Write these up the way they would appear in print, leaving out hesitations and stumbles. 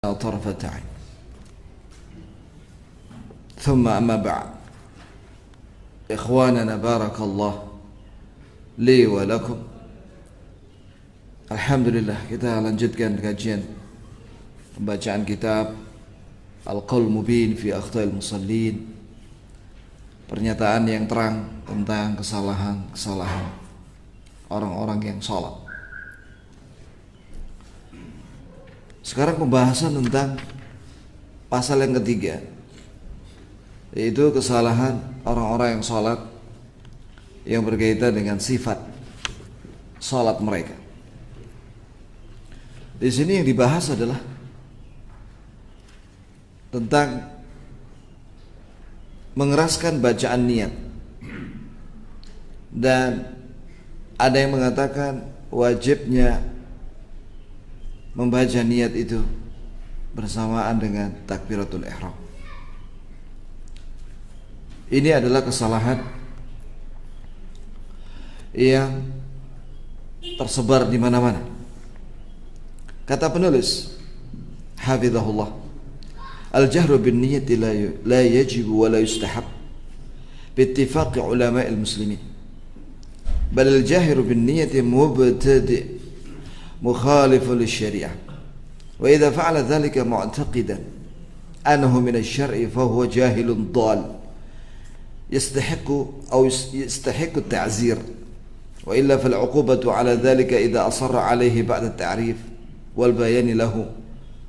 طرفة عين ثم أما بعد إخواننا بارك الله لي ولكم. Alhamdulillah, kita lanjutkan kajian pembacaan kitab Al-Qaul Mubin fi Akhta'il Musallin, pernyataan yang terang tentang kesalahan-kesalahan orang-orang yang sholat. Sekarang pembahasan tentang pasal yang ketiga, yaitu kesalahan orang-orang yang sholat yang berkaitan dengan sifat sholat mereka. Di sini yang dibahas adalah tentang mengeraskan bacaan niat, dan ada yang mengatakan wajibnya membaca niat itu bersamaan dengan takbiratul ihram. Ini adalah kesalahan yang tersebar di mana-mana. Kata penulis hafizahullah, al-jahru bin niyati la yajib wa la yustahab bi ittifaqi ulama'il muslimin, bal al-jahiru bin niyati mubtadi' mukhalifun lisyari'ah, wa idza fa'ala dhalika mu'taqidan annahu min asy-syar'i fa huwa jahilun dhal yastahiqu at-ta'zir, wa illa fal 'uqubatu 'ala dhalika idza asarra 'alayhi ba'da at-ta'rif wal bayan lahu,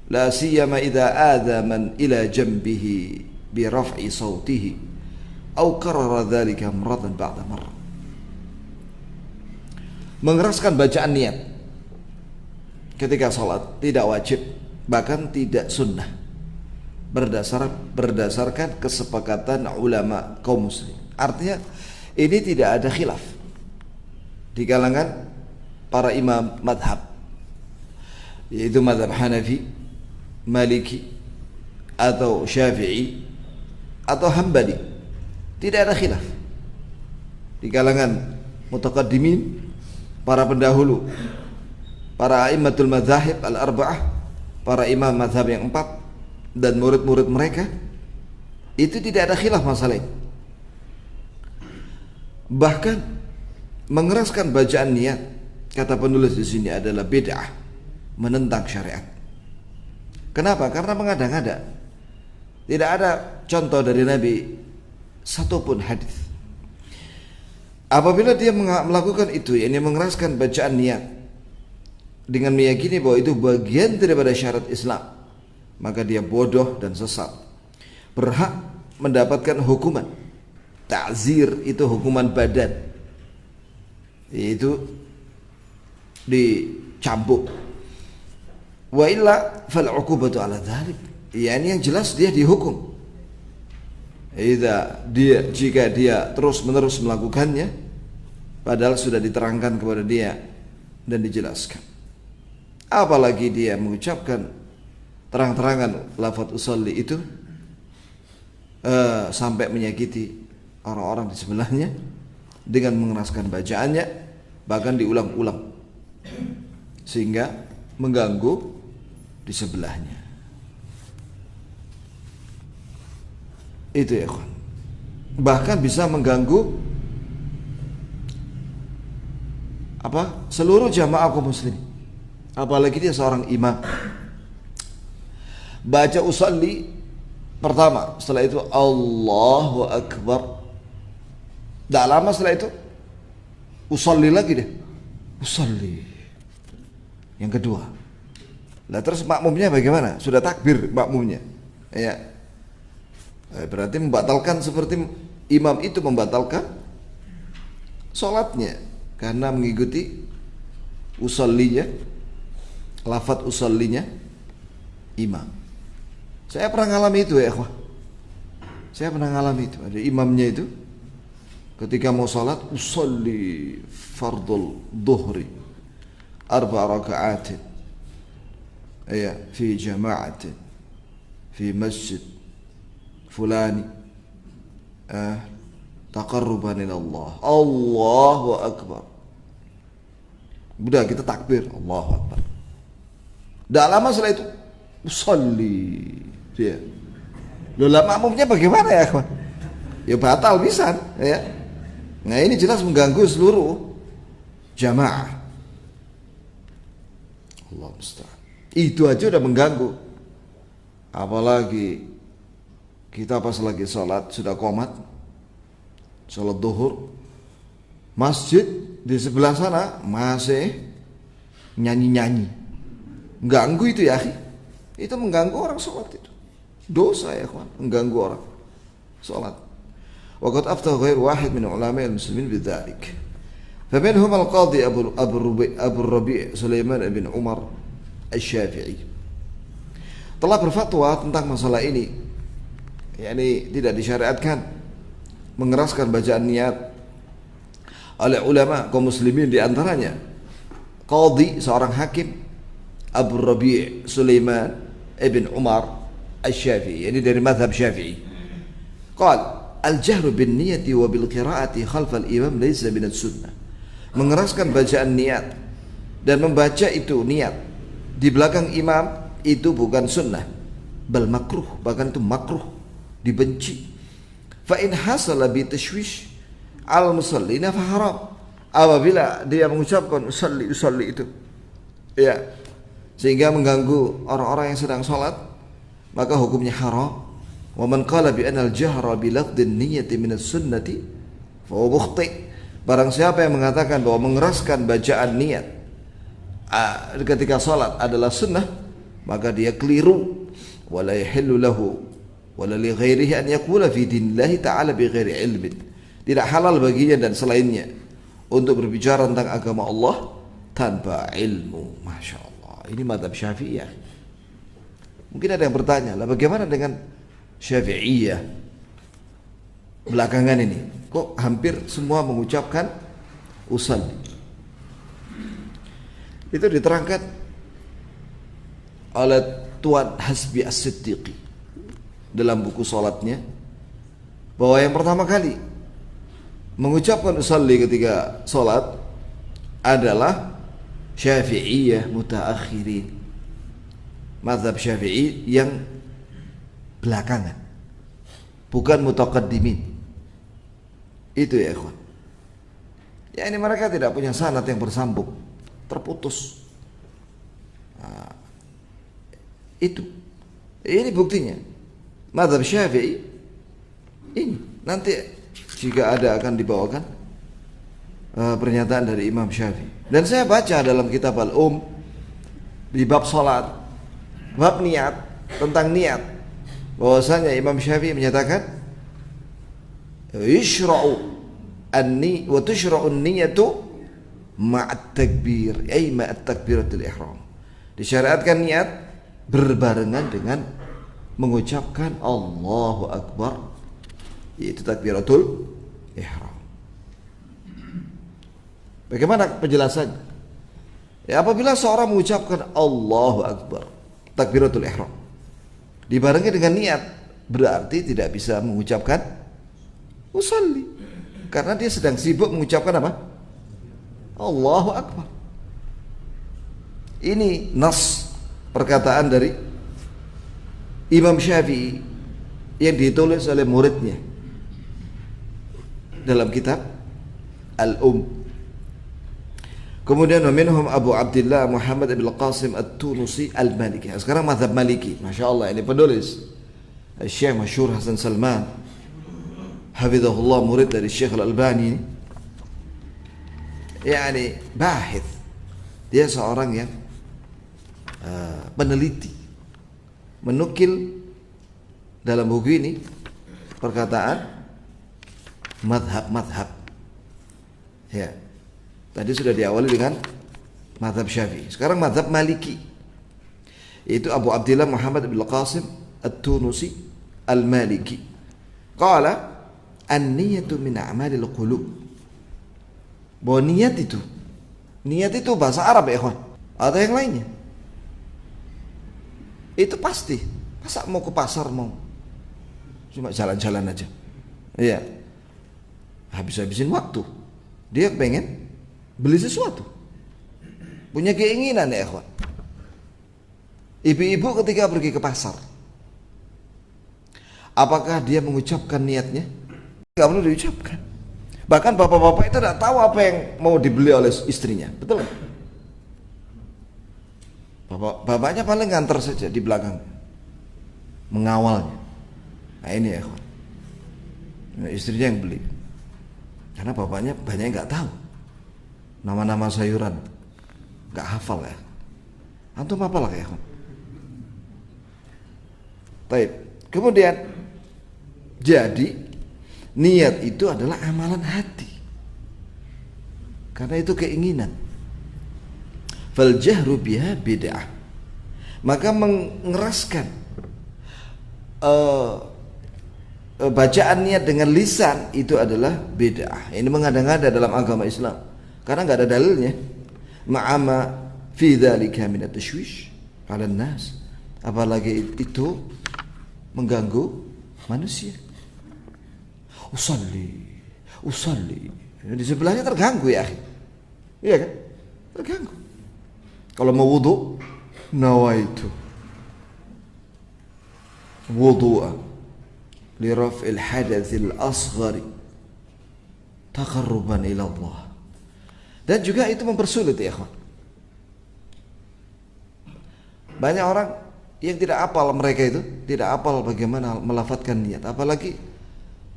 la siyama idza adha man ila janbihi bi raf'i sawtihi aw karrara dhalika marratan ba'da marrah. Mengeraskan bacaan niat ketika salat tidak wajib, bahkan tidak sunnah, berdasarkan kesepakatan ulama kaum muslim. Artinya ini tidak ada khilaf di kalangan para imam madhab, yaitu madhab Hanafi, Maliki, atau Syafi'i, atau Hambali. Tidak ada khilaf di kalangan mutaqaddimin, para pendahulu, para a'immatul madzahib al-arba'ah, para imam mazhab yang 4 dan murid-murid mereka, itu tidak ada khilaf masalah ini. Bahkan mengeraskan bacaan niat, kata penulis di sini, adalah bid'ah, menentang syariat. Kenapa? Karena mengada-ngada. Tidak ada contoh dari Nabi satupun hadis. Apabila dia melakukan itu, yakni mengeraskan bacaan niat dengan meyakini bahwa itu bagian daripada syarat Islam, maka dia bodoh dan sesat, berhak mendapatkan hukuman ta'zir, itu hukuman badan, yaitu dicambuk. Wa illa fal 'uqubatu 'ala dzalik, yakni yang jelas dia dihukum. Jika dia terus-menerus melakukannya padahal sudah diterangkan kepada dia dan dijelaskan. Apalagi dia mengucapkan terang-terangan lafaz usolli itu sampai menyakiti orang-orang di sebelahnya dengan mengeraskan bacaannya, bahkan diulang-ulang sehingga mengganggu di sebelahnya. Itu ya kawan. Bahkan bisa mengganggu seluruh jamaah kaum muslimin. Apalagi dia seorang imam. Baca usolli pertama, setelah itu Allahu Akbar. Tak lama setelah itu usolli lagi deh. Usolli yang kedua. Lah terus makmumnya bagaimana? Sudah takbir makmumnya. Ya. Berarti membatalkan, seperti imam itu membatalkan salatnya karena mengikuti usollinya, lafaz usollinya imam. Saya pernah ngalami itu ya ikhwah. Saya pernah ngalami itu. Ada imamnya itu ketika mau salat, usolli fardul dhuhri 4 raka'atin, ya, fi jama'atin fi masjid fulani, taqarruban ila Allah. Allahu Akbar. Udah kita takbir, Allahu Akbar. Tidak lama setelah itu usolli dia. Loh lah makmumnya bagaimana ya kawan? Ya batal bisa ya. Nah ini jelas mengganggu seluruh jamaah. Allah musta'an. Itu aja udah mengganggu. Apalagi kita pas lagi sholat sudah qomat, sholat duhur, masjid di sebelah sana masih nyanyi-nyanyi. Mengganggu itu ya, itu mengganggu orang sholat itu. Dosa ya kawan, mengganggu orang sholat. Waqad afta ghair wahid min ulama al-muslimin bidzalik. Faminhum al-qadhi Abu Rabi' Sulaiman bin Umar Asy-Syafi'i. Telah berfatwa tentang masalah ini. yakni tidak disyariatkan mengeraskan bacaan niat oleh ulama kaum muslimin, di antaranya qadhi seorang hakim Abu Rabi' Sulaiman ibn Umar Asy-Syafi'i, ini dari mazhab Syafi'i. Qala al-jahru bin niyati wa bil qira'ati khalf al-imam laysa min as-sunnah. Mengeraskan bacaan niat dan membaca itu niat di belakang imam itu bukan sunnah, bal makruh, bahkan itu makruh, dibenci. Fa in hasala bi tashwish al-musallina fa haram. Apabila dia mengucapkan usalli itu ya, sehingga mengganggu orang-orang yang sedang salat, maka hukumnya haram. Wa man qala bi anna al-jahra bi lafdhin niyyati min as-sunnati fa huwa mukhti. Barang siapa yang mengatakan bahwa mengeraskan bacaan niat ketika salat adalah sunnah, maka dia keliru. Wala yahillu lahu wala li ghairihi an yaqula fi dinillahi ta'ala bi ghairi ilmin. Tidak halal baginya dan selainnya untuk berbicara tentang agama Allah tanpa ilmu. Masya Allah, ini mazhab Syafi'iyah. Mungkin ada yang bertanya, lah bagaimana dengan Syafi'iyah belakangan ini? Kok hampir semua mengucapkan usalli? Itu diterangkan oleh Tuan Hasbi As-Siddiqi dalam buku salatnya, bahwa yang pertama kali mengucapkan usalli ketika salat adalah Syafi'iyah mutaakhirin, mazhab Syafi'i yang belakangan, bukan mutaqaddimin. Itu ya ikhwan. Ya ini mereka tidak punya sanad yang bersambung, terputus. Nah, itu. Ini buktinya. Mazhab Syafi'i ini nanti jika ada akan dibawakan pernyataan dari Imam Syafi'i. Dan saya baca dalam kitab Al-Um di bab salat, bab niat, tentang niat, bahwasanya Imam Syafi'i menyatakan yushra'u anni wa tushra'u an-niyatu ma'at takbir, ay ma'at takbiratul ihram. Disyariatkan niat berbarengan dengan mengucapkan Allahu Akbar, yaitu takbiratul ihram. Bagaimana penjelasannya? Ya, apabila seorang mengucapkan Allahu Akbar, takbiratul ihram, dibarengi dengan niat, berarti tidak bisa mengucapkan usalli, karena dia sedang sibuk mengucapkan apa? Allahu Akbar. Ini nas perkataan dari Imam Syafi'i yang ditulis oleh muridnya dalam kitab Al-Um. Kemudian minhum Abu Abdullah Muhammad bin Qasim At-Tunusi Al-Maliki. Sekarang mazhab Maliki. Masya Allah, ini penulis Syekh masyhur Hasan Salman, hafizahullah, murid dari Syekh Al-Albani. Yani bahith, dia seorang yang peneliti, menukil dalam buku ini perkataan madhab-madhab. Ya, tadi sudah diawali dengan madhab Syafi'i, sekarang madhab Maliki, yaitu Abu Abdullah Muhammad bin Qasim At-Tunusi Al-Maliki. Qala an-niyatu min a'malil qulub. Bahwa niat itu bahasa Arab ya ikhwan, atau yang lainnya, itu pasti. Masa mau ke pasar, mau cuma jalan-jalan aja, iya, habis-habisin waktu, dia pengen beli sesuatu, punya keinginan ya ikhwan. Ibu-ibu ketika pergi ke pasar, apakah dia mengucapkan niatnya? Nggak perlu diucapkan. Bahkan bapak-bapak itu tidak tahu apa yang mau dibeli oleh istrinya, betul? Bapaknya paling nganter saja di belakang, mengawalnya. Nah ini ya, istrinya yang beli. Karena bapaknya banyak yang nggak tahu nama-nama sayuran, nggak hafal ya. Antum hafal lah ya. Baik. Kemudian jadi niat itu adalah amalan hati. Karena itu keinginan. Fal jahru biha bid'ah. Maka mengeraskan bacaan niat dengan lisan itu adalah bid'ah. Ini mengada-ngada dalam agama Islam. Karena enggak ada dalilnya. Ma'ama fi dzalika min at-tashwish 'ala an-nas. Apalagi itu mengganggu manusia. Usalli. Di sebelahnya terganggu ya, akhi. Iya kan? Terganggu. Kalau mau wudu, nawaitu wudu'a li raf'il hadatsil asghari taqarruban ila Allah. Dan juga itu mempersulit ya, ikhwan. Banyak orang yang tidak hafal, mereka itu tidak hafal bagaimana melafadzkan niat. Apalagi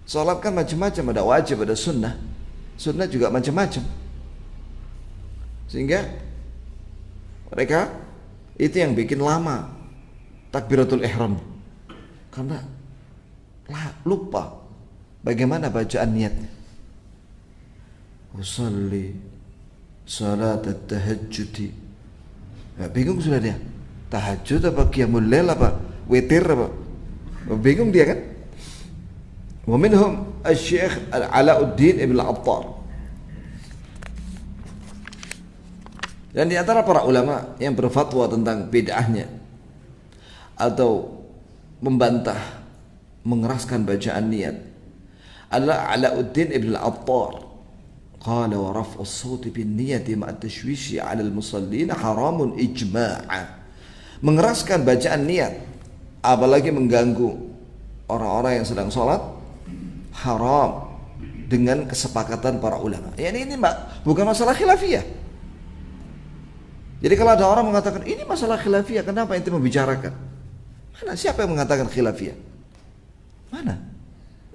sholat kan macam-macam, ada wajib, ada sunnah. Sunnah juga macam-macam. Sehingga mereka itu yang bikin lama takbiratul ihram. Karena lupa bagaimana bacaan niatnya. Usalli salat at-tahajjud. Ya, bingung sudah dia. Tahajud apa qiyamul lail apa witir apa? Bingung dia kan? Wa minhum Asy-Syaikh Alauddin Ibn Attar. Dan di antara para ulama yang berfatwa tentang bid'ahnya atau membantah mengeraskan bacaan niat adalah Alauddin Ibn Attar. Qala wa raf'u as-sawti bin niyati ma'a tashwishi 'ala al-musallin haramun ijma'a. Mengeraskan bacaan niat apalagi mengganggu orang-orang yang sedang sholat haram dengan kesepakatan para ulama. Ya ini bukan masalah khilafiyah. Jadi kalau ada orang mengatakan ini masalah khilafiyah, kenapa ente membicarakan? Mana siapa yang mengatakan khilafiyah? Mana?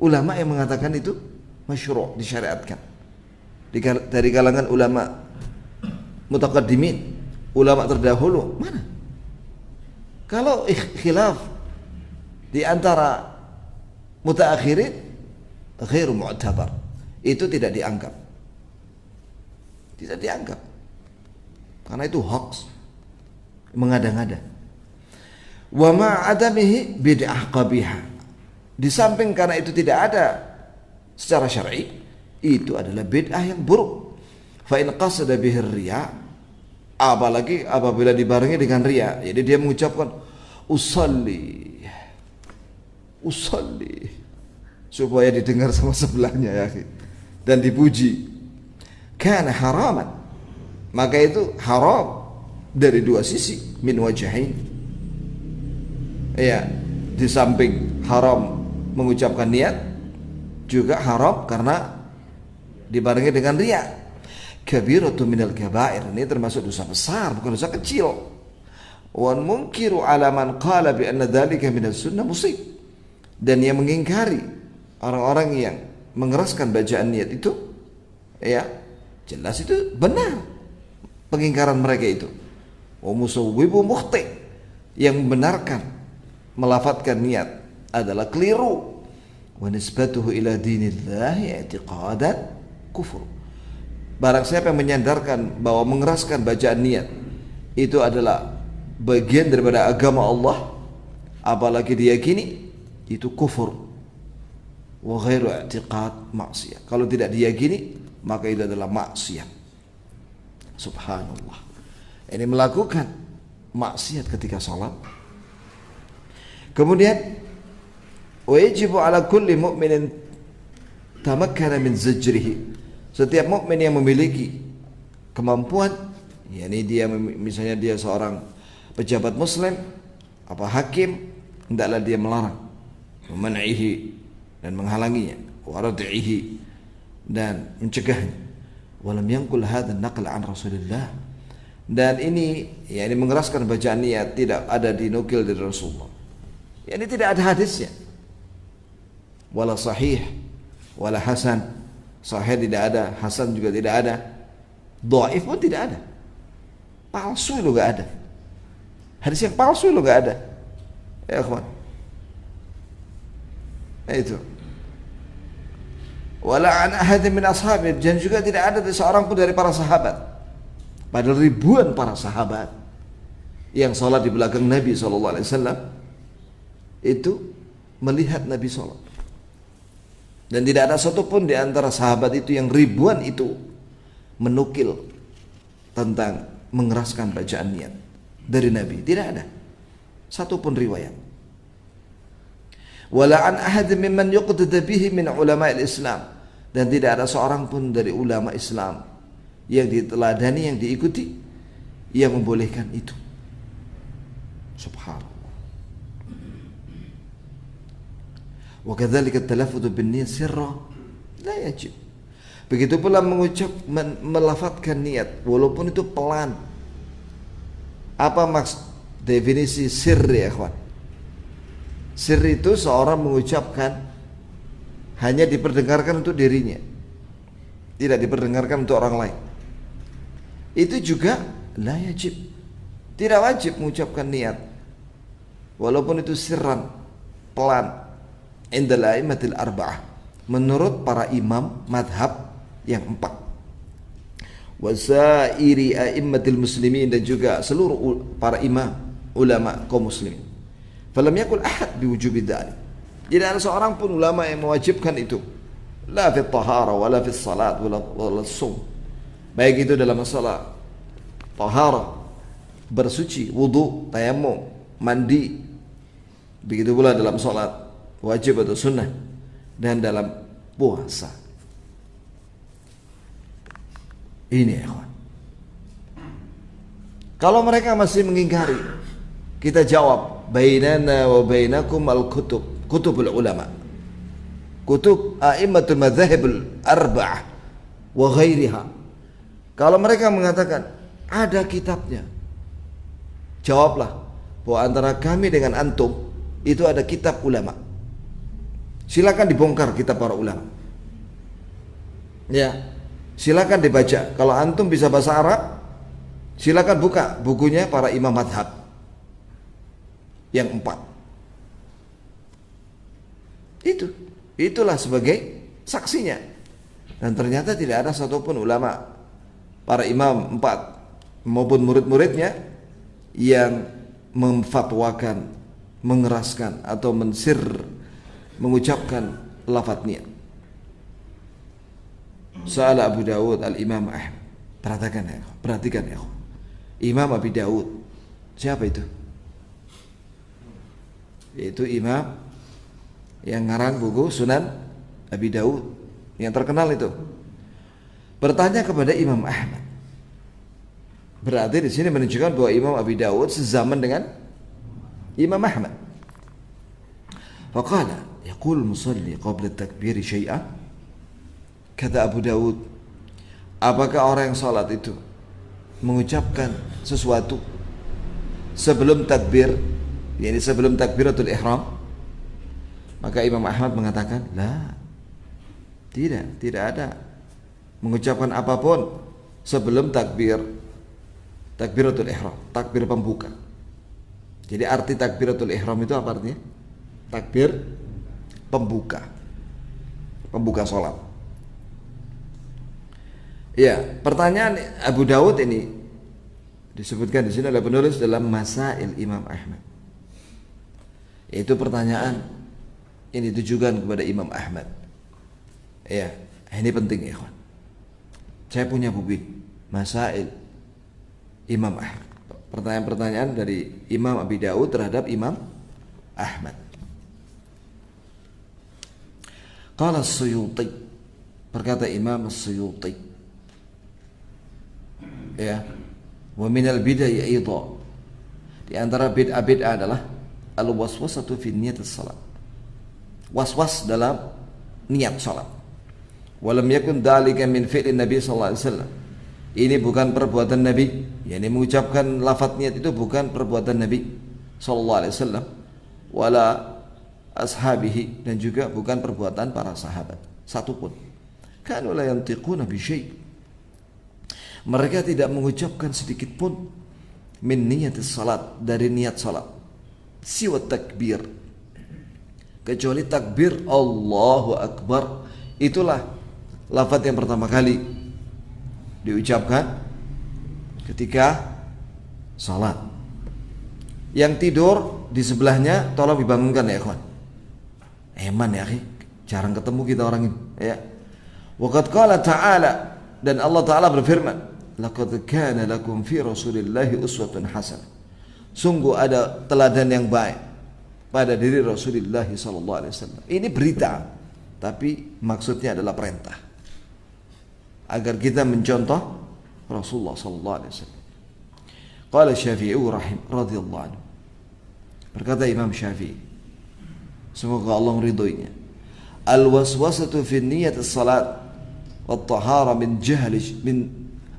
Ulama yang mengatakan itu masyru', disyariatkan. Dari kalangan ulama mutaqaddimin, ulama terdahulu, mana? Kalau khilaf di antara mutaakhirin ghairu mu'tabar, itu tidak dianggap. Tidak dianggap. Karena itu hoax, mengada-ngada. Wa ma'adamihi bid'ah qabihah. Di samping karena itu tidak ada secara syar'i, itu adalah bid'ah yang buruk. Fa in qasada bihi riya, apalagi apabila dibarengi dengan riya, jadi dia mengucapkan usalli supaya didengar sama sebelahnya ya, dan dipuji, kana haraman, maka itu haram dari dua sisi, min wajahin. Ya, di samping haram mengucapkan niat, juga haram karena dibarengi dengan riya. Kabiratu minal kabair, ini termasuk dosa besar, bukan dosa kecil. Wan munkiru ala man qala bi anna dzalika minas sunnah musib. Dan yang mengingkari orang-orang yang mengeraskan bacaan niat itu, ya jelas itu benar pengingkaran mereka itu. Wa musawwibu mukhti, yang membenarkan melafadzkan niat adalah keliru. Wa nisbatuhu ila dinillahi i'tiqadan kufur. Barang siapa yang menyandarkan bahwa mengeraskan bacaan niat itu adalah bagian daripada agama Allah, apalagi diyakini, itu kufur. Wa ghairu i'tiqad maksiyah. Kalau tidak diyakini, maka itu adalah maksiat. Subhanallah. Ini melakukan maksiat ketika salat. Kemudian wajibu ala kulli mu'minin tamakkana min zajrihi. Setiap mukmin yang memiliki kemampuan, yakni dia misalnya dia seorang pejabat muslim, apa hakim, hendaklah dia melarang, meman'ihi dan menghalanginya, wa rad'ihi dan mencegahnya. Walam yanqul hadha an-naql an Rasulillah. Dan ini yakni mengeraskan bacaan niat tidak ada dinukil dari Rasulullah. Ini tidak ada hadisnya. Wala sahih, wala hasan. Sahih tidak ada, hasan juga tidak ada. Dhaif pun tidak ada. Palsu lo gak ada. Hadis yang palsu lo gak ada. Ya kawan. Itu. Wala an ahadin min ashabi, dan juga tidak ada dari seorang pun dari para sahabat. Padahal ribuan para sahabat yang salat di belakang Nabi SAW itu melihat Nabi salat. Dan tidak ada satupun di antara sahabat itu yang ribuan itu menukil tentang mengeraskan bacaan niat dari Nabi. Tidak ada satupun riwayat. Wala an ahad mimman yuqtada bihi min ulama al-Islam, dan tidak ada seorang pun dari ulama Islam yang diteladani, yang diikuti, yang membolehkan itu. Subhanallah. Wa kadzalika at-talaffuz bin-niyyah sirra la yajib. Begitu pula melafadzkan niat walaupun itu pelan. Apa maksud definisi sirri ya kawan? Sir itu seorang mengucapkan hanya diperdengarkan untuk dirinya, tidak diperdengarkan untuk orang lain. Itu juga la yajib, tidak wajib mengucapkan niat walaupun itu sirran, pelan. Indal a'immatil arba'ah, menurut para imam madhab yang 4. Wasairi a'immatil muslimin, dan juga seluruh para imam ulama kaum muslimin. Falam yakul ahad biwujubi dzalik. Tidak ada seorang pun ulama yang mewajibkan itu. La fi tahara wala fi salat wala shaum. Baik itu dalam masalah tahara, bersuci, wudu, tayammum, mandi. Begitu pula dalam salat wajib atau sunnah, dan dalam puasa. Ini ya kawan. Kalau mereka masih mengingkari, kita jawab, bainana wa bainakum al-kutub, kutubul ulama, kutub a'immatul madzhabul arba'ah wa ghairiha. Kalau mereka mengatakan ada kitabnya, jawablah bahwa antara kami dengan antum itu ada kitab ulama. Silakan dibongkar kitab para ulama. Ya, silakan dibaca. Kalau antum bisa bahasa Arab, silakan buka bukunya para imam madhab yang 4. Itulah sebagai saksinya. Dan ternyata tidak ada satupun ulama, para imam 4 maupun murid-muridnya yang memfatwakan, mengeraskan atau mengucapkan lafaz niat. Sa'ala Abu Dawud al-Imam Ahmad. Perhatikan ya. Imam Abi Dawud. Siapa itu? Yaitu imam yang ngarang buku Sunan Abi Dawud yang terkenal itu. Bertanya kepada Imam Ahmad. Berarti di sini menunjukkan bahwa Imam Abi Dawud sezaman dengan Imam Ahmad. Faqala yaqul musalli qabla at-takbir syai'an. Kata Abu Dawud, apakah orang yang salat itu mengucapkan sesuatu sebelum takbir, yakni sebelum takbiratul ihram? Maka Imam Ahmad mengatakan, la, tidak ada mengucapkan apapun sebelum takbiratul ihram, takbir pembuka. Jadi arti takbiratul ihram itu apa artinya? Takbir pembuka salat. Ya, pertanyaan Abu Dawud ini disebutkan di sini oleh penulis dalam Masail Imam Ahmad. Itu pertanyaan ini ditujukan kepada Imam Ahmad. Ya, ini penting ya kawan. Saya punya buku Masail Imam Ahmad. Pertanyaan-pertanyaan dari Imam Abi Dawud terhadap Imam Ahmad. Qala As-Suyuti, berkata Imam As-Suyuti, ya, wa minal bid'ah aidha, di antara bid'ah adalah al-waswasatu fi niyatis salat. Was-was dalam niat salat. Walam yakun dzalika min fi'lin Nabi sallallahu alaihi wasallam. Ini bukan perbuatan Nabi, yakni mengucapkan lafaz niat itu bukan perbuatan Nabi sallallahu alaihi wasallam wala ashabihi, dan juga bukan perbuatan para sahabat satupun. Kanu la yantiquna bi syai'. Mereka tidak mengucapkan sedikit pun min niyatis salat, dari niat salat, siwa takbir, kecuali takbir Allahu Akbar. Itulah lafaz yang pertama kali diucapkan ketika salat. Yang tidur di sebelahnya tolong dibangunkan ya ikhwan. Eman ya akhi, jarang ketemu kita orang ini ya. Waqad qala ta'ala, dan Allah Ta'ala berfirman, laqad kana lakum fi rasulillahi uswatun hasanah. Sungguh ada teladan yang baik pada diri Rasulullah sallallahu alaihi wasallam. Ini berita, tapi maksudnya adalah perintah agar kita mencontoh Rasulullah sallallahu alaihi wasallam. Qala Syafi'i radhiyallahu anhu. Berkata Imam Syafi'i, semoga Allah meridhoinya, al-waswasatu fi niyyati salat wat tahara min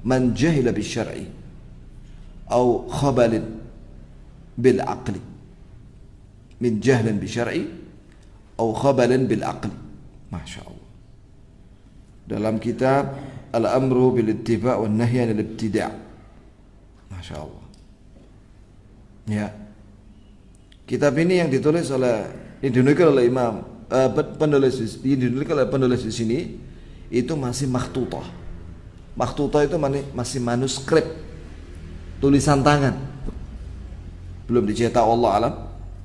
man jahila bil syar'i aw khabal bil aqli, min jahlin bil syar'i aw khabal bil aqli. Masya Allah. Dalam kitab Al-Amru bil Ittiba' wan Nahyi 'anil Ibtida'. Masya Allah. Ya. Kitab ini yang ditulis dinukil oleh penulis di sini itu masih makhtutah. Makhtutah itu masih manuskrip, tulisan tangan. Belum dicetak, wallahu alam.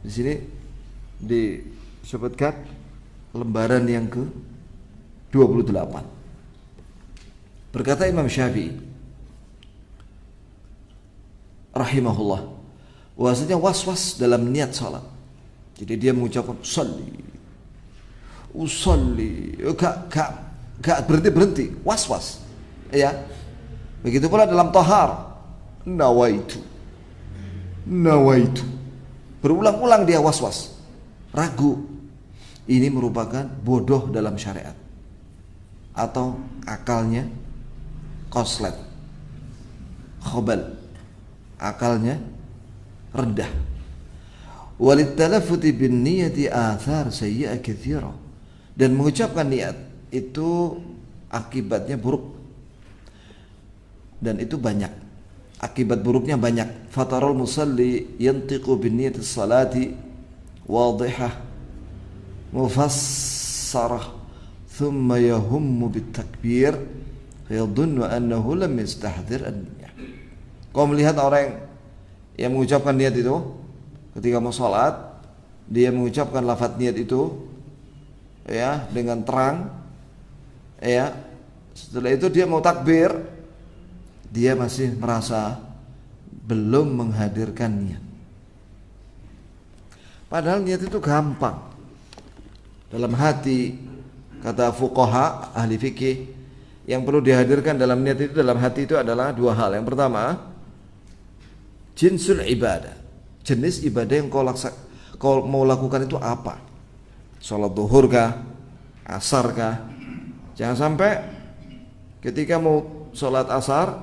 Di sini disebutkan lembaran yang ke-28. Berkata Imam Syafi'i rahimahullah, bahwasanya was-was dalam niat salat. Jadi dia mengucapkan usolli, gak berhenti, was-was. Ya. Begitu pula dalam tahar, nawaitu. Berulang-ulang dia was-was, ragu. Ini merupakan bodoh dalam syariat, atau akalnya koslet, khobal, akalnya rendah. Walitalaffuti bin niyati athar sayyi'ah katsira, dan mengucapkan niat itu akibatnya buruk, dan itu banyak, akibat buruknya banyak. Fatarul musalli yantiqu bin niyati salati wadihah mufassarah thumma yahummu bit takbir yadhunnu annahu lam yastahdir an-niyah. Kau melihat orang yang mengucapkan niat itu ketika mau salat, dia mengucapkan lafaz niat itu ya dengan terang, ya. Setelah itu dia mau takbir, dia masih merasa belum menghadirkan niat. Padahal niat itu gampang. Dalam hati, kata fuqaha ahli fikih, yang perlu dihadirkan dalam niat itu, dalam hati itu adalah dua hal. Yang pertama, jinsul ibadah, jenis ibadah yang kau mau lakukan itu apa? Sholat duhur kah? Asar kah? Jangan sampai ketika mau sholat asar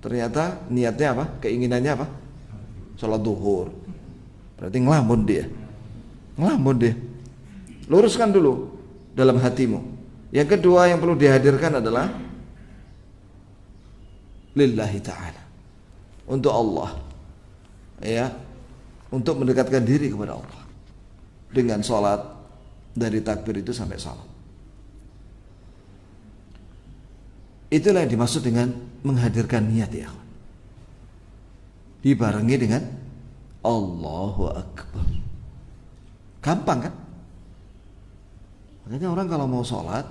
ternyata niatnya apa? Keinginannya apa? Sholat duhur. Berarti ngelamun dia. Luruskan dulu dalam hatimu. Yang kedua yang perlu dihadirkan adalah lillahi ta'ala, untuk Allah, ya, untuk mendekatkan diri kepada Allah dengan sholat dari takbir itu sampai salam. Itulah yang dimaksud dengan menghadirkan niat, ya, dibarengi dengan Allahu Akbar. Gampang kan? Makanya orang kalau mau sholat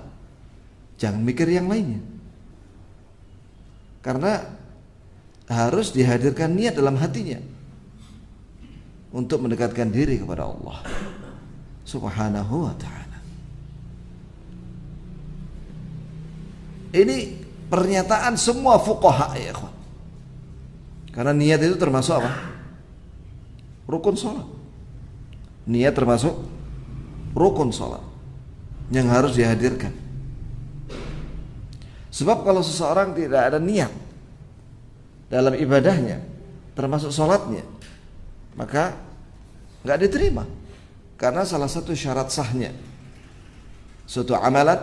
jangan mikir yang lainnya, karena harus dihadirkan niat dalam hatinya untuk mendekatkan diri kepada Allah Subhanahu wa ta'ala. Ini pernyataan semua fuqaha, ya ikhwan. Karena niat itu termasuk apa? Rukun sholat. Niat termasuk rukun sholat yang harus dihadirkan. Sebab kalau seseorang tidak ada niat dalam ibadahnya, termasuk sholatnya, maka nggak diterima. Karena salah satu syarat sahnya suatu amalan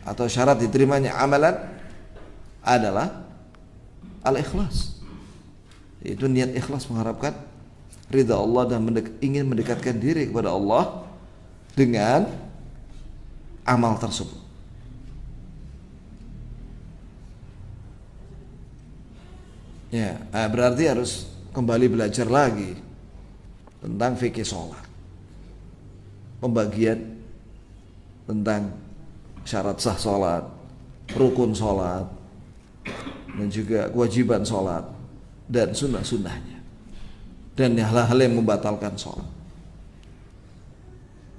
atau syarat diterimanya amalan adalah al-ikhlas, yaitu niat ikhlas mengharapkan ridha Allah dan ingin mendekatkan diri kepada Allah dengan amal tersebut. Ya, berarti harus kembali belajar lagi tentang fikih sholat, pembagian tentang syarat sah sholat, rukun sholat, dan juga kewajiban sholat dan sunnah-sunnahnya, dan hal-hal yang membatalkan sholat.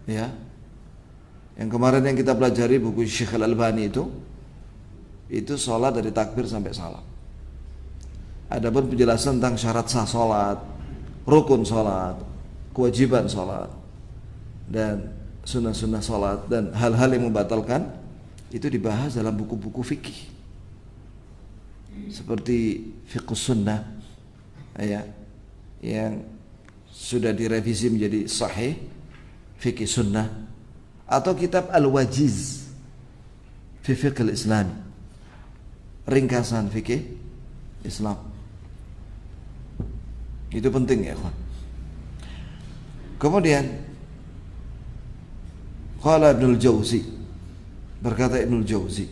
Ya, yang kemarin yang kita pelajari buku Syekh Al-Albani itu sholat dari takbir sampai salam. Adapun penjelasan tentang syarat sah sholat, rukun sholat, kewajiban sholat, dan sunnah-sunnah sholat, dan hal-hal yang membatalkan, itu dibahas dalam buku-buku fikih seperti fiqh sunnah, ya, yang sudah direvisi menjadi sahih, fikih sunnah, atau kitab Al-Wajiz fi fiqh al-Islami, ringkasan fikih Islam. Itu penting ya kawan. Kemudian qala Ibnul Jauzi, berkata Ibnul Jauzi,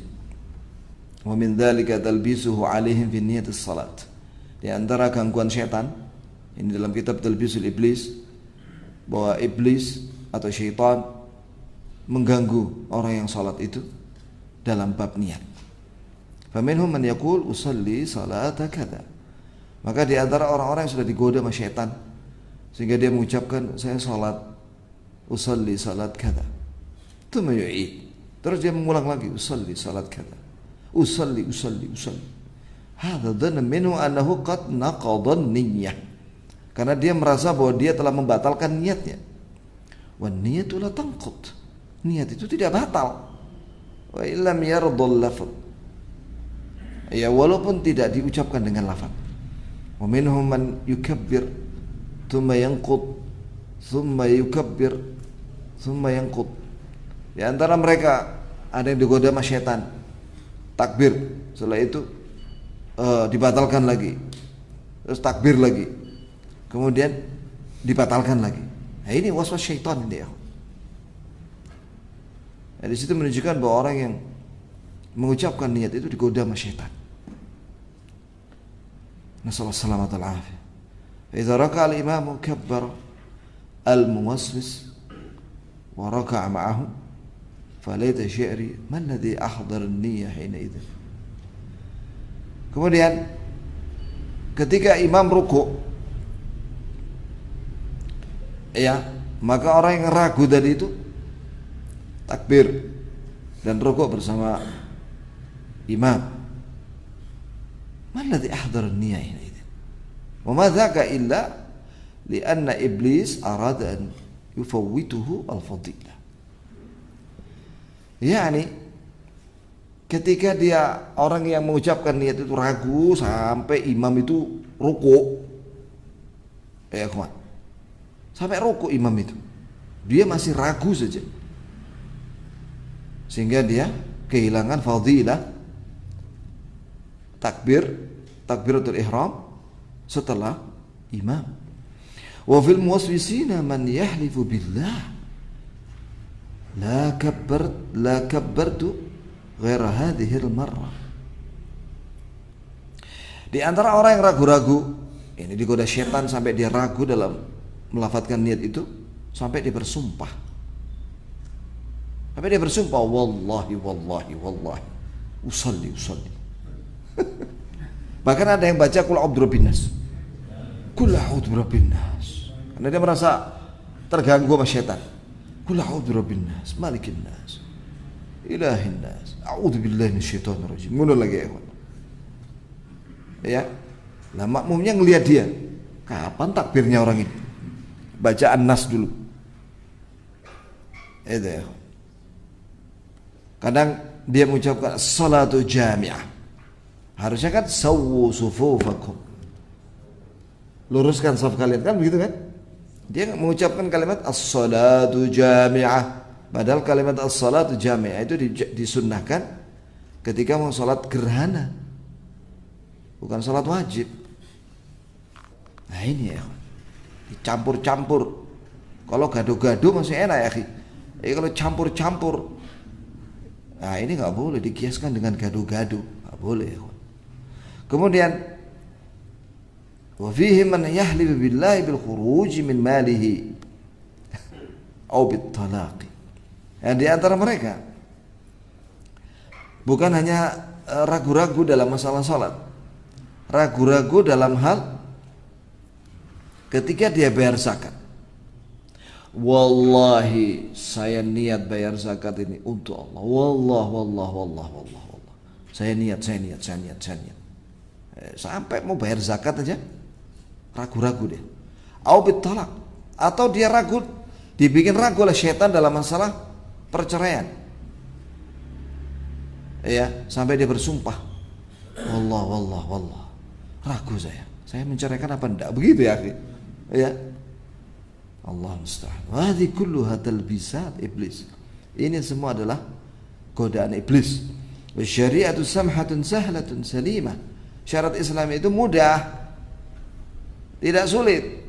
wa min dzalika talbisuhu alaihim fi niyatis salat. Di antara gangguan syaitan, ini dalam kitab Talbisul Iblis, bahwa iblis atau syaitan mengganggu orang yang salat itu dalam bab niat. Faminhum man yaqul usalli salata kadza. Maka di antara orang-orang yang sudah digoda sama syaitan sehingga dia mengucapkan saya salat usalli salat kadza. Tsumma yu'id. Terus dia mengulang lagi usalli salat kadza. Usalli. Hadza dhanna minhu annahu qad naqadha niyyah. Karena dia merasa bahwa dia telah membatalkan niatnya. Wan niyatu la tanqud. Niat itu tidak batal. Wa illam yardal lafz. Ya, walaupun tidak diucapkan dengan lafaz. Wa minhum man yukabbir thumma yanqud thumma yukabbir thumma yanqud. Di antara mereka ada yang digoda sama syaitan, takbir, setelah itu dibatalkan lagi, terus takbir lagi, kemudian dibatalkan lagi. Nah, ini waswas syaitan ini ya. Nah, di situ menunjukkan bahwa orang yang mengucapkan niat itu digoda sama syaitan. Nasallahu salamata al-afiyah. Idza raka'a al-imam kabbara al-muwaswis wa raka'a ma'ahu falayta syi'ri man ladzi ahdara an-niyyah hina idzin. Kemudian ketika imam ruku', ya, maka orang yang ragu tadi itu takbir dan ruku' bersama imam. ما الذي أحضر النية حينئذ وما ذاك إلا لأن إبليس أراد أن يفوته الفضيلة. Yani ketika dia orang yang mengucapkan niat itu ragu sampai imam itu ruku, ya kawan, sampai ruku imam itu dia masih ragu saja, sehingga dia kehilangan fadilah takbiratul ihram setelah imam. Wa fil muwaswisina man yahlifu billah la kabbartu ghaira hadhihi al-marrah. Di antara orang yang ragu-ragu, ini digoda syaitan sampai dia ragu dalam melafadzkan niat itu, sampai dia bersumpah. Sampai dia bersumpah wallahi usalli. Bahkan ada yang baca kul a'udzu birabbinnas. Kul a'udzu birabbinnas. Karena dia merasa terganggu sama syaitan. Kul a'udzu birabbinnas, malikin nas, ilahin nas, a'udzu billahi minasyaitonir rajim. Ngono lagi ya, kawan. Ya. Lah makmumnya ngelihat dia. Kapan takbirnya orang ini? Baca an-nas dulu. Itu ya. Kadang dia mengucapkan salatu jami'ah. Harusnya kan sawwu sufufakum. Luruskan saf kalian, kan begitu kan? Dia mengucapkan kalimat as-salatu jami'ah. Padahal kalimat as-salatu jami'ah itu disunnahkan ketika mau salat gerhana. Bukan salat wajib. Nah ini ya. Dicampur-campur. Kalau gado-gado masih enak ya, akhi. Kalau campur-campur, nah ini nggak boleh dikiaskan dengan gado-gado, nggak boleh. Kemudian, wa fihi man yahlifu billahi bil khuruj min malihi atau bit talaqi. Yang di antara mereka bukan hanya ragu-ragu dalam masalah salat, ragu-ragu dalam hal ketika dia bayar zakat. Wallahi saya niat bayar zakat ini untuk Allah. Wallah. Saya niat. Sampai mau bayar zakat aja ragu-ragu dia. Au bitalak, atau dia ragu, dibikin ragu oleh syaitan dalam masalah perceraian. Ya, sampai dia bersumpah. Wallah. Ragu saya menceraikan apa enggak? Begitu ya, akhi. Ya. Allah musta'an. Wa hadhi kulluha talbisat iblis. Ini semua adalah godaan iblis. Wa syari'atu samhatun sahlatun salimah. Syarat Islam itu mudah, tidak sulit,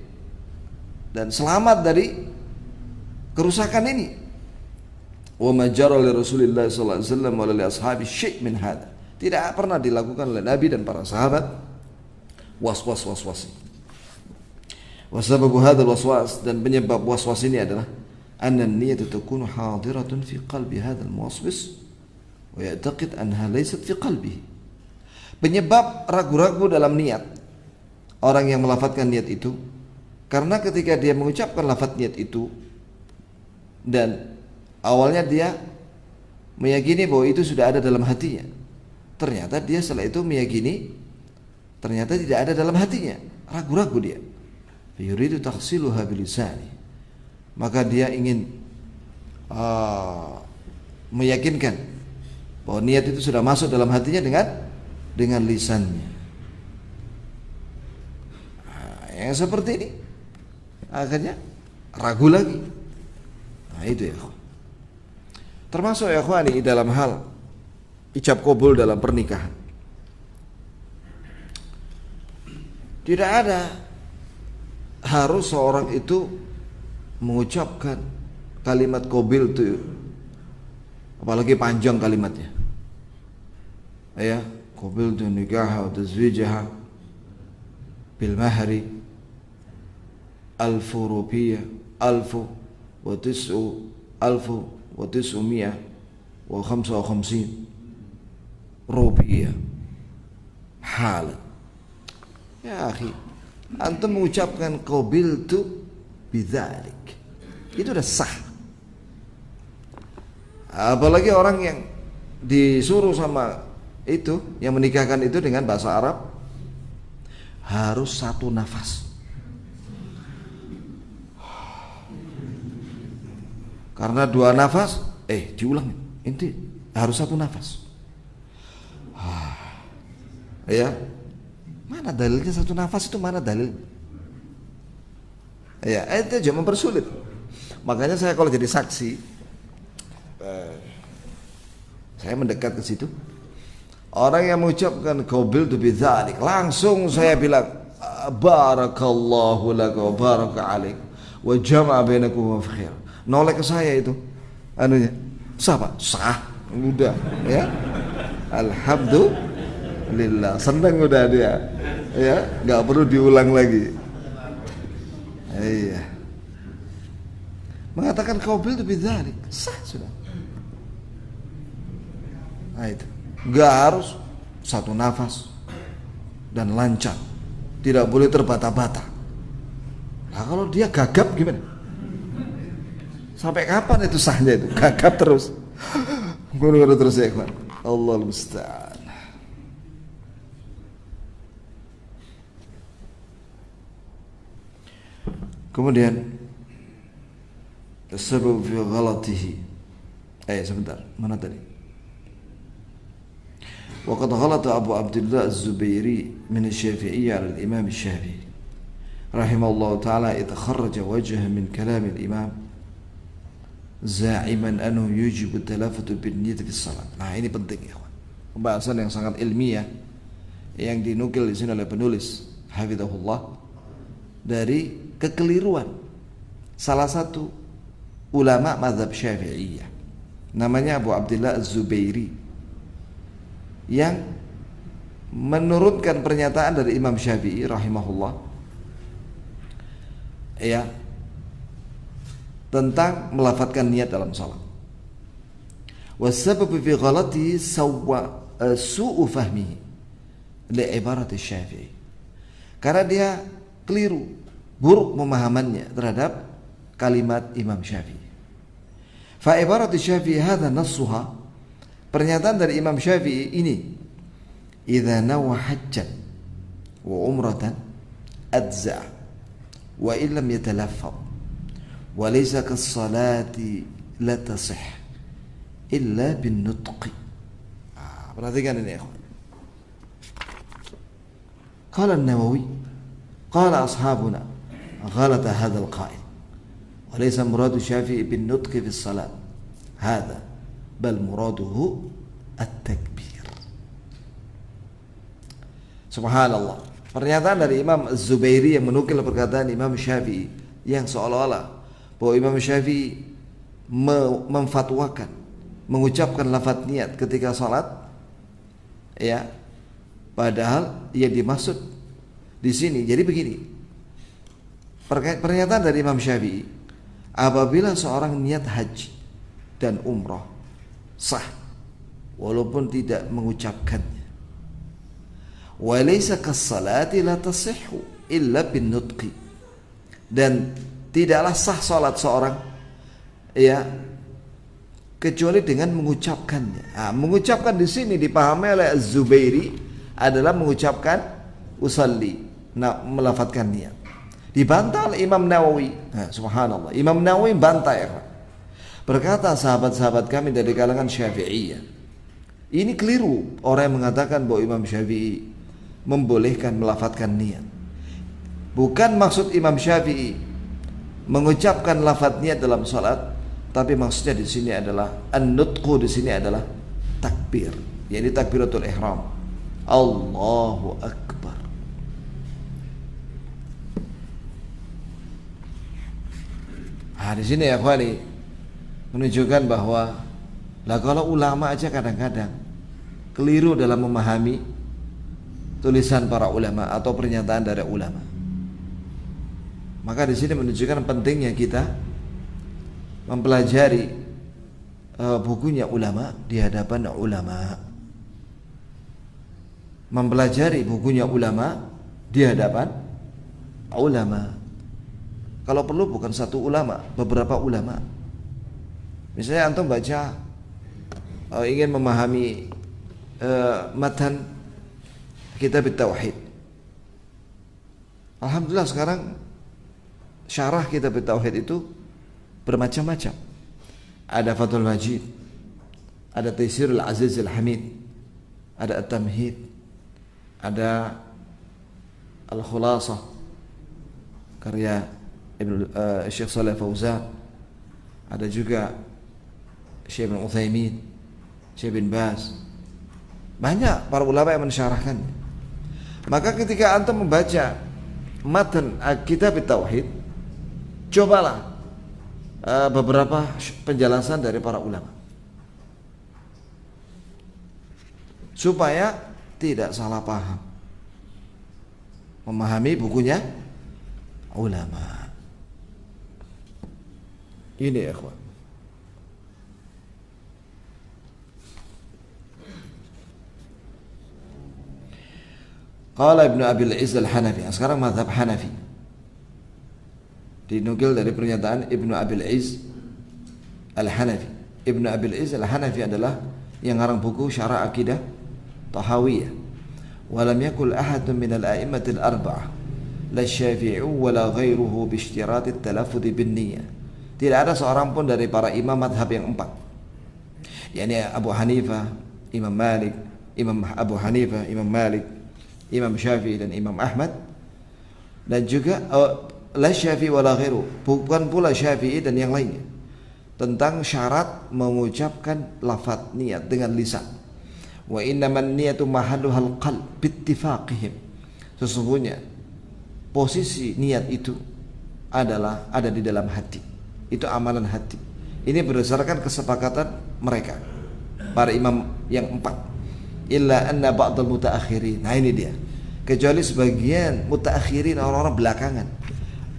dan selamat dari kerusakan ini. Wa ma jara li Rasulillah sallallahu alaihi wasallam wa li ashabi syai' min hadha. Tidak pernah dilakukan oleh Nabi dan para sahabat was-was. Wasababu hadzal waswas, dan penyebab waswas ini adalah anna an-niyyatu takunu hadiratun fi qalbi hadzal muwaswis wa ya'taqid anha laysat fi qalbihi. Penyebab ragu-ragu dalam niat orang yang melafadzkan niat itu karena ketika dia mengucapkan lafaz niat itu dan awalnya dia meyakini bahwa itu sudah ada dalam hatinya, ternyata dia setelah itu meyakini ternyata tidak ada dalam hatinya, ragu-ragu dia. Yuridu taghsiluha bilisani, maka dia ingin meyakinkan bahwa niat itu sudah masuk dalam hatinya dengan lisannya. Yang seperti ini akhirnya ragu lagi. Nah itu ya. Termasuk ya ikhwani dalam hal ijab qabul dalam pernikahan. Tidak ada harus seorang itu mengucapkan kalimat qabil itu, apalagi panjang kalimatnya. Ya, qabil tu nikah wa tazwijaha bil mahri alfu rupiah, alfu wa tis'umiyah wa khamsa wa khamsin rupiah hal. Ya akhi, antum mengucapkan qabil tu bidzalik, itu udah sah. Apalagi orang yang disuruh sama itu yang menikahkan itu dengan bahasa Arab harus satu nafas. Karena dua nafas diulang, inti harus satu nafas. Ya, mana dalilnya satu nafas itu, mana dalil? Ya, itu aja mempersulit. Makanya saya kalau jadi saksi, saya mendekat ke situ. Orang yang mengucapkan qabil tu bidzalik, langsung saya bilang barakallahu laka wa baraka alaik wa jama'a bainakum fi khair. Noleh ke saya itu anunya. Sah Pak? Sah. Udah ya. Alhamdulillah, senang udah dia. Ya, enggak perlu diulang lagi. Iya. Mengatakan qabil tu bidzalik, sah sudah. Nah itu. Enggak harus satu nafas dan lancar, tidak boleh terbata-bata. Nah kalau dia gagap gimana? Sampai kapan itu sahnya itu? Gagap terus. Guru terus ya ikhwan. Allahul musta'an. Kemudian Sebab fi ghalatihi. Sebentar, mana tadi? Waqad ghalata Abu Abdullah Az-Zubairi min Asy-Syafi'iyya 'ala al-Imam Asy-Syafi'i rahimahullahu ta'ala idh kharraja wajha min kalam al-Imam za'iman annahu yujibu at-talaffuz bin-niyyati fi shalat. Nah, ini penting ya, pembahasan yang sangat ilmiah yang dinukil di sini oleh penulis hafizahullah dari kekeliruan salah satu ulama mazhab Syafi'iyah namanya Abu Abdullah Az-Zubairi yang menurunkan pernyataan dari Imam Syafi'i rahimahullah ya tentang melafadzkan niat dalam salat. Wasabab fi ghalati su'u fahmihi li ibarat Syafi'i. Karena dia keliru, buruk pemahamannya terhadap kalimat Imam Syafi'i. Fa ibarat Syafi'i hadha nassuha, pernyataan dari Imam Syafi'i ini, idza nawa hajjan wa umratan adza wa illam yatalaffaz wa laysa kas-salati la tasih illa bin nutqi. Perhatikan ini ya. Qala an-Nawawi qala ashabuna ghalata hadha al-qa'il وليس مراد الشافعي بالنطق في الصلاة هذا بل مراده التكبير. Subhanallah, pernyataan dari Imam Az-Zubairi yang menukil perkataan Imam Syafi'i yang seolah-olah bahwa Imam Syafi'i memfatwakan mengucapkan lafaz niat ketika salat ya, padahal yang dimaksud di sini jadi begini. Pernyataan dari Imam Syafi'i, apabila seorang niat haji dan umrah sah walaupun tidak mengucapkannya. Walaysa kas-salati la tasihhu illa bin nutqi, dan tidaklah sah salat seorang ya kecuali dengan mengucapkannya. Mengucapkan di sini dipahami oleh Az-Zubairi adalah mengucapkan usalli, melafadzkan niat. Dibantah oleh Imam Nawawi. Subhanallah, Imam Nawawi bantah ya. Berkata sahabat-sahabat kami dari kalangan Syafi'iyah, ini keliru orang yang mengatakan bahwa Imam Syafi'i membolehkan melafadzkan niat. Bukan maksud Imam Syafi'i mengucapkan lafadz niat dalam salat, tapi maksudnya di sini adalah an-nutqu, di sini adalah takbir, yaitu takbiratul ihram. Allahu akbar. Di sini ya ikhwani menunjukkan bahwa kalau ulama aja kadang-kadang keliru dalam memahami tulisan para ulama atau pernyataan dari ulama. Maka di sini menunjukkan pentingnya kita mempelajari bukunya ulama di hadapan ulama. Mempelajari bukunya ulama di hadapan ulama. Kalau perlu bukan satu ulama, beberapa ulama. Misalnya antum baca ingin memahami matan kitab Tauhid. Alhamdulillah sekarang syarah kitab Tauhid itu bermacam-macam. Ada Fathul Majid, ada Taisirul Aziz Al-Hamid, ada At-Tamhid, ada Al-Khulasah karya Syekh Shalih Fauzan, ada juga Syekh bin Utsaimin, Syekh bin Baz. Banyak para ulama yang mensyarahkan. Maka ketika antum membaca matan kitab Tauhid, cobalah beberapa penjelasan dari para ulama supaya tidak salah paham memahami bukunya ulama. Ini ya ikhwan. Qala Ibnu Abil Izz Al-Hanafi, sekarang mazhab Hanafi. Dinukil dari pernyataan Ibnu Abil Izz Al-Hanafi. Ibnu Abil Izz Al-Hanafi adalah yang ngarang buku Syarah Aqidah Tahawiyah. Wa lam yakul ahadun min al-a'immatil arba'ah la Syafi'i wa la ghairuhu bi ishtirat at-talaffuz bin niyyah. Tidak ada seorang pun dari para imam madhab yang empat, yakni Abu Hanifah, Imam Malik, Imam Abu Hanifah, Imam Malik, Imam Syafi'i dan Imam Ahmad, dan juga la Syafi'i wala ghairu, bukan pula Syafi'i dan yang lainnya, tentang syarat mengucapkan lafaz niat dengan lisan. Wa innaman niyatu mahalluhal qalb bittifaqihim. Sesungguhnya posisi niat itu adalah ada di dalam hati. Itu amalan hati. Ini berdasarkan kesepakatan mereka, para imam yang empat. Illa anna ba'dal mutaakhirin. Nah ini dia. Kecuali sebagian mutaakhirin, orang-orang belakangan,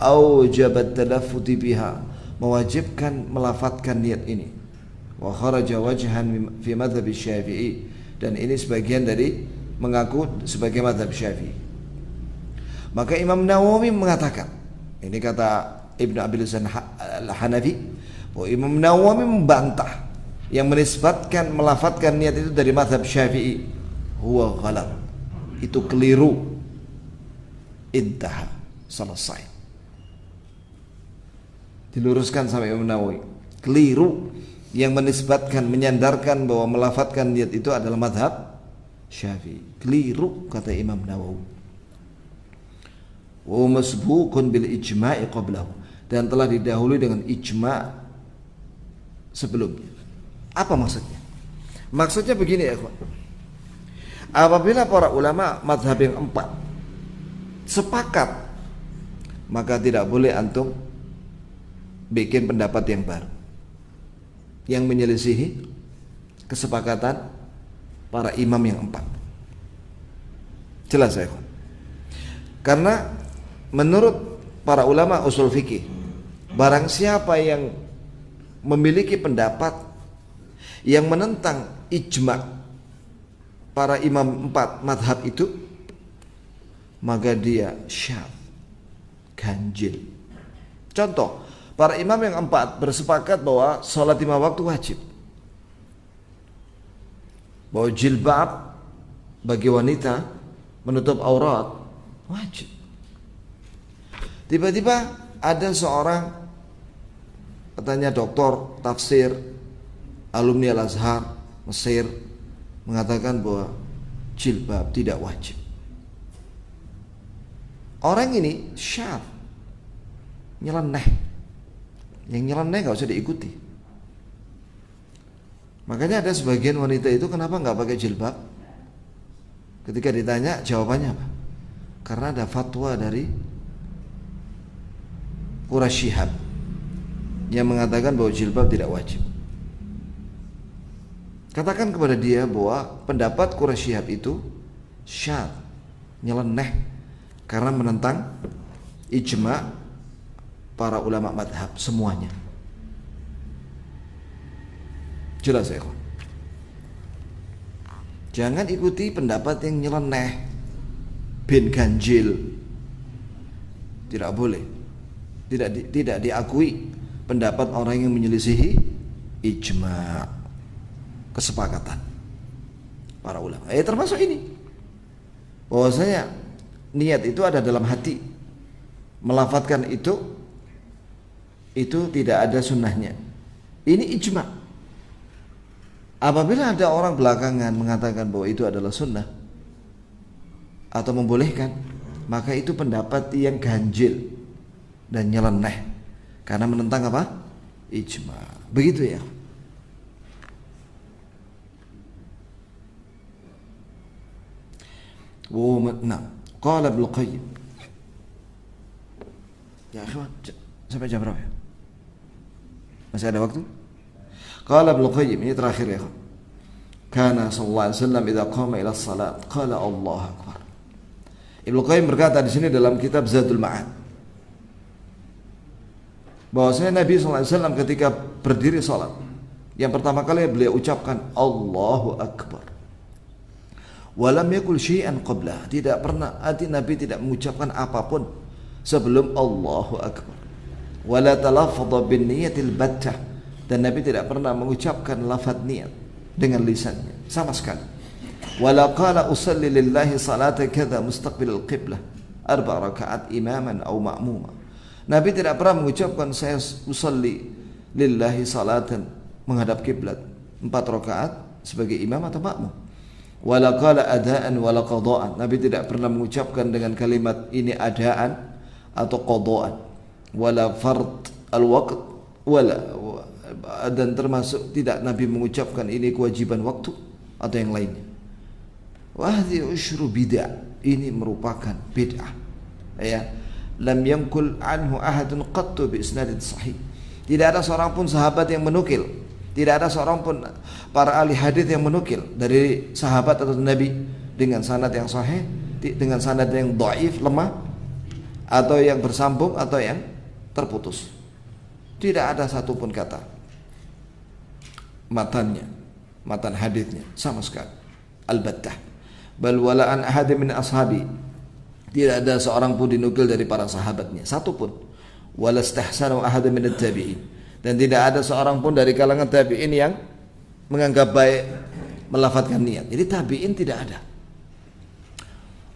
aujabat talaffuzi biha, mewajibkan melafatkan niat ini. Wa kharaja wajhan fi madhhab Syafi'i, dan ini sebagian dari mengaku sebagai madhab Syafi'i. Maka Imam Nawawi mengatakan, ini kata Ibnu Abil Hasan Al-Hanafi, bahwa Imam Nawawi membantah yang menisbatkan melafatkan niat itu dari mazhab Syafi'i. Huwa ghalat, itu keliru. Intaha, selesai. Diluruskan sama Imam Nawawi, keliru yang menisbatkan, menyandarkan bahwa melafatkan niat itu adalah mazhab Syafi'i. Keliru kata Imam Nawawi. Wa masbuqun bil ijma'i qablahu, dan telah didahului dengan ijma' sebelumnya. Apa maksudnya? Maksudnya begini ya kawan. Apabila para ulama mazhab yang empat sepakat, maka tidak boleh antum bikin pendapat yang baru yang menyelisihi kesepakatan para imam yang empat. Jelas ya kawan. Karena menurut para ulama usul fikih, barang siapa yang memiliki pendapat yang menentang ijma' para imam empat madhab itu, maka dia syadz, ganjil. Contoh, para imam yang empat bersepakat bahwa sholat 5 waktu wajib, bahwa jilbab bagi wanita menutup aurat wajib. Tiba-tiba ada seorang, katanya doktor tafsir, alumni Al-Azhar Mesir, mengatakan bahwa jilbab tidak wajib. Orang ini syadz, nyeleneh. Yang nyeleneh gak usah diikuti. Makanya ada sebagian wanita itu kenapa gak pakai jilbab? Ketika ditanya jawabannya apa? Karena ada fatwa dari Quraisy Shihab yang mengatakan bahwa jilbab tidak wajib. Katakan kepada dia bahwa pendapat Quraisy Shihab itu syadz, nyeleneh, karena menentang ijma' para ulama madhab semuanya. Jelas ya kawan? Jangan ikuti pendapat yang nyeleneh, bin ganjil. Tidak boleh. Tidak diakui pendapat orang yang menyelisihi ijma', kesepakatan para ulama. Termasuk ini, bahwasanya niat itu ada dalam hati. Melafatkan itu tidak ada sunnahnya. Ini ijma'. Apabila ada orang belakangan mengatakan bahwa itu adalah sunnah atau membolehkan, maka itu pendapat yang ganjil dan nyeleneh, karena menentang apa? Ijma'. Begitu ya. Nah, qala Ibnu Qayyim. Ya ikhwan, sampai jam berapa ya? Masih ada waktu? Qala Ibnu Qayyim, ini terakhir ya ikhwan. Kana sallallahu alaihi wasallam idza qama ila shalat qala Allahu akbar. Ibnu Qayyim berkata di sini dalam kitab Zadul Ma'ad, bahwasanya Nabi SAW ketika berdiri sholat, yang pertama kali beliau ucapkan Allahu Akbar. Walam yakul syai'an qablah, tidak pernah Nabi tidak mengucapkan apapun sebelum Allahu Akbar. Wala talaffadha bin niyatil battah, dan Nabi tidak pernah mengucapkan lafaz niat dengan lisannya sama sekali. Wala qala usalli lillahi salata kadza mustaqbilal qiblah 4 rakaat imaman aw ma'muma, Nabi tidak pernah mengucapkan saya usalli lillahi salatan, menghadap kiblat 4 rakaat sebagai imam atau makmum. Wala qala adaan wala qadaan. Nabi tidak pernah mengucapkan dengan kalimat ini adaan atau qadaan. Wala fard al-waqt wala, dan termasuk tidak Nabi mengucapkan ini kewajiban waktu atau yang lainnya. Wa hadhihi usyru bid'ah. Ini merupakan bid'ah. Ya. Lam yankul anhu ahadun qattu bi isnadin sahih. Tidak ada seorang pun sahabat yang menukil, tidak ada seorang pun para ahli hadis yang menukil dari sahabat atau Nabi dengan sanad yang sahih, dengan sanad yang dhaif, lemah, atau yang bersambung atau yang terputus. Tidak ada satupun kata matannya, matan hadisnya sama sekali. Albattah. Bal wala an ahad min ashabi. Tidak ada seorang pun dinukil dari para sahabatnya, satu pun. Wala istahsanu ahad min at-tabi'in. Dan tidak ada seorang pun dari kalangan tabi'in yang menganggap baik melafadzkan niat. Jadi tabi'in tidak ada.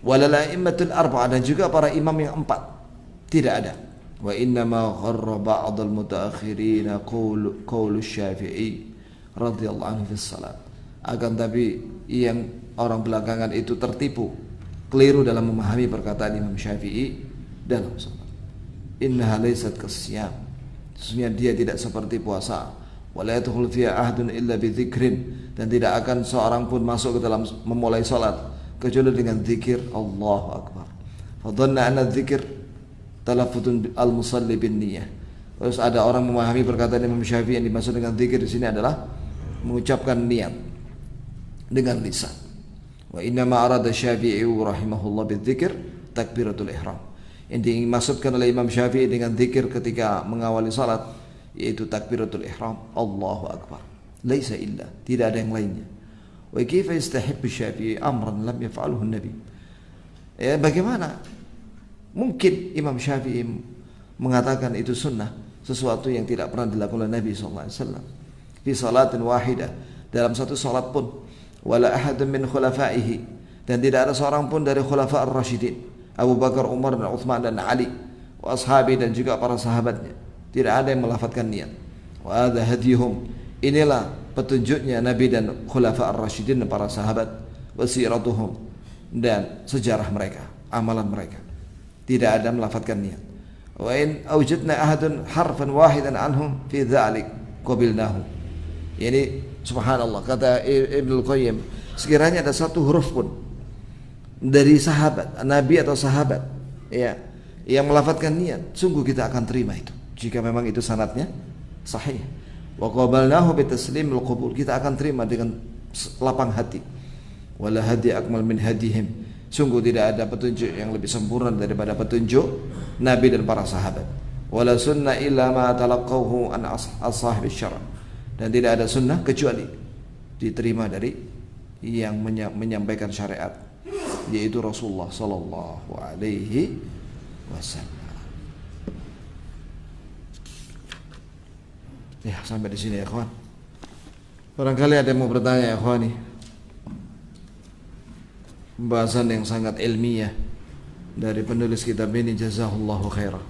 Wala la'immatul arba'ah, dan juga para imam yang 4 tidak ada. Wa inna ma gharra ba'dal mutaakhirin qaulu Syafi'i radhiyallahu anhu fi salat. Akan tapi yang orang belakangan itu tertipu, keliru dalam memahami perkataan Imam Syafi'i dalam salat. Innaha laysat kasyam. Sesungguhnya dia tidak seperti puasa. Wa la yadkhulu fiha ahadun illa bi dzikrin, dan tidak akan seorang pun masuk ke dalam memulai salat kecuali dengan zikir Allahu akbar. Fa dhanna anna dzikir talaffuzun al-musalli bin niyyah. Terus ada orang memahami perkataan Imam Syafi'i yang dimaksud dengan zikir di sini adalah mengucapkan niat dengan lisan. Wa inna ma arada Syafi'i rahimahullah bidzikir takbiratul ihram. Yang dimaksudkan oleh Imam Syafi'i dengan zikir ketika mengawali salat yaitu takbiratul ihram, Allahu akbar. Laisa illa, tidak ada yang lainnya. Wa kaifa yastahibbu Syafi'i amran lam yaf'alhu an-nabi. Ya, bagaimana mungkin Imam Syafi'i mengatakan itu sunnah, sesuatu yang tidak pernah dilakukan oleh Nabi sallallahu alaihi wasallam. Fi salatin wahidah, dalam satu salat pun. Wala ahadun min khulafaihi, dan tidak ada seorang pun dari khulafa ar-rasyidin, Abu Bakar, Umar, dan Uthman, dan Ali, wa ashabi, dan juga para sahabatnya, tidak ada yang melafadzkan niat. Wa hadza hadihum, inilah petunjuknya Nabi dan khulafa ar-rasyidin dan para sahabat, wa siratuhum, dan sejarah mereka, amalan mereka, tidak ada melafadzkan niat. Wa in awjadna ahadun harfan wahidan anhum fi dzalik qabilnahu. Yani subhanallah, kata Ibnu Qayyim, sekiranya ada satu huruf pun dari sahabat Nabi atau sahabat ya yang melafadzkan niat, sungguh kita akan terima itu jika memang itu sanadnya sahih. Wa qabalnahu bi taslimil qabul, kita akan terima dengan lapang hati. Wala hadi akmal min hadihim, sungguh tidak ada petunjuk yang lebih sempurna daripada petunjuk Nabi dan para sahabat. Wala sunnah illa ma talaqqahu an ashabi syara', dan tidak ada sunnah kecuali diterima dari yang menyampaikan syariat, yaitu Rasulullah sallallahu alaihi wasallam. Ya, sampai di sini ya kawan. Barangkali ada yang mau bertanya ya kawan. Pembahasan yang sangat ilmiah dari penulis kitab ini, jazahullahu khairan.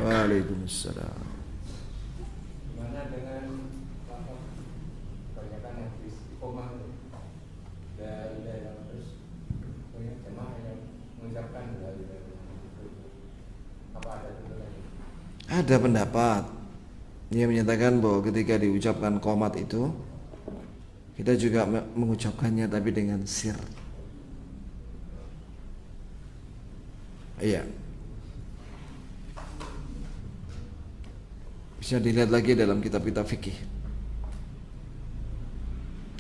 Waalaikumsalam. Gimana dengan kebanyakan yang istiqomah dari daerah, terus banyak jemaah yang mengucapkan dari apa ada tentunya? Ada pendapat yang menyatakan bahwa ketika diucapkan qomat itu kita juga mengucapkannya tapi dengan sir. Iya. Bisa dilihat lagi dalam kitab-kitab fikih.